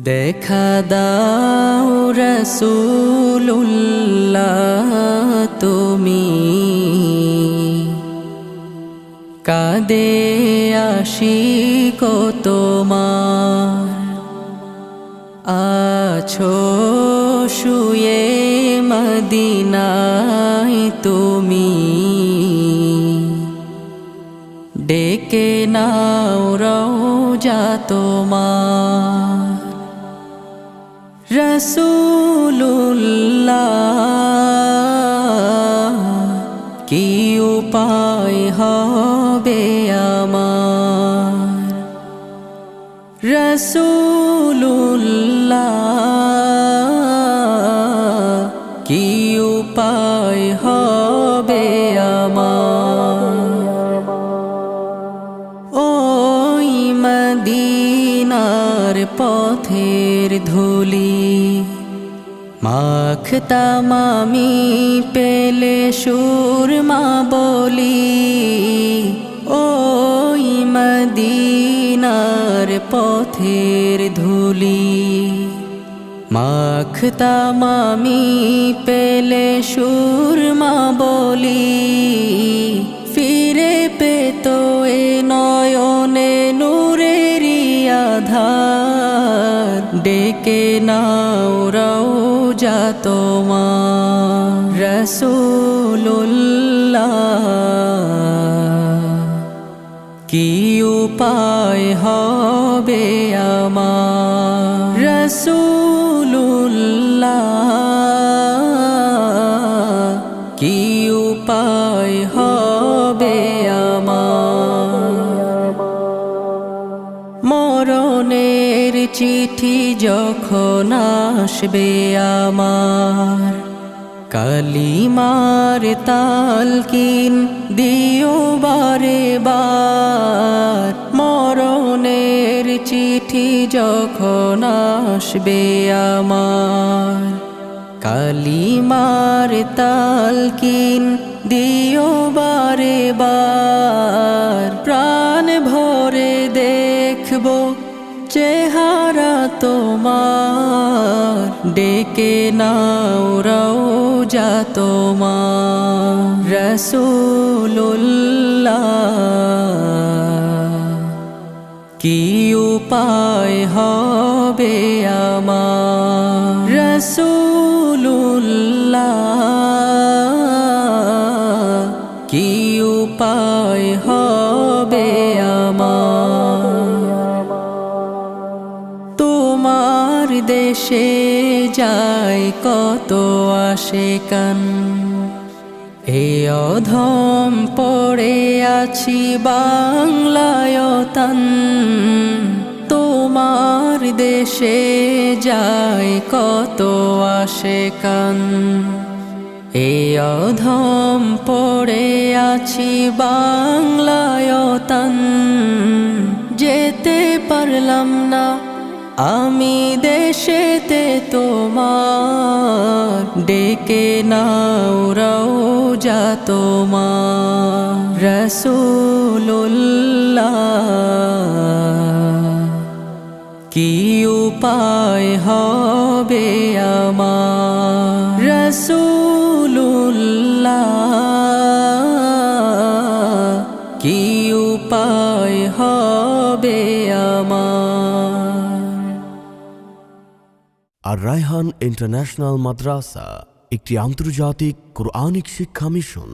দেখা দাও রাসূলুল্লাহ তুমি কাঁদে আশিক তোমার আছো শুয়ে মদিনায় তুমি ডেকে নাও রওজা তোমার রাসূলুল্লাহ কি উপায় হবে আমার রাসূলুল্লাহ কি উপায় হবে আমার ওই মদিনার পথের ধুলি মাখতাম আমি পেলে সুরমা বলি ওই মদিনার পথের ধুলি মাখতাম আমি পেলে সুরমা বলি ফিরে পেত এ নয়নে নূরেরি আধার ডেকে নাও রওজা তোমার রাসূলুল্লাহ কি উপায় হবে আমার রাসূলুল্লাহ কি উপায় হবে আমার মরণের চিঠি যখন আসবে আমার কালিমার তালকিন দিও বারে বার মরণের চিঠি যখন আসবে আমার কালিমার তালকিন দিও বারে বার প্রাণ ভরে দেখবো চেহারা তোমার ডেকে নাও রওজা তোমার রাসূলুল্লাহ কি উপায় হবে আমার রাসূলুল্লাহ কি উপায় হবে আমার তোমার দেশে যায় কত আশিকান এ অধম পড়ে আছি বাংলায় তান তোমার দেশে যায় কত আশিকান এ অধম পড়ে আছি বাংলায় তান যেতে পারলাম না আমি দেশেতে তোমার ডেকে নাও রওজা তোমার রাসূলুল্লাহ কি উপায় হবে আমার রাসূলুল্লাহ কি উপায় হবে আমার আর রায়হান ইন্টারন্যাশনাল মাদ্রাসা একটি আন্তর্জাতিক কোরআনিক শিক্ষা মিশন।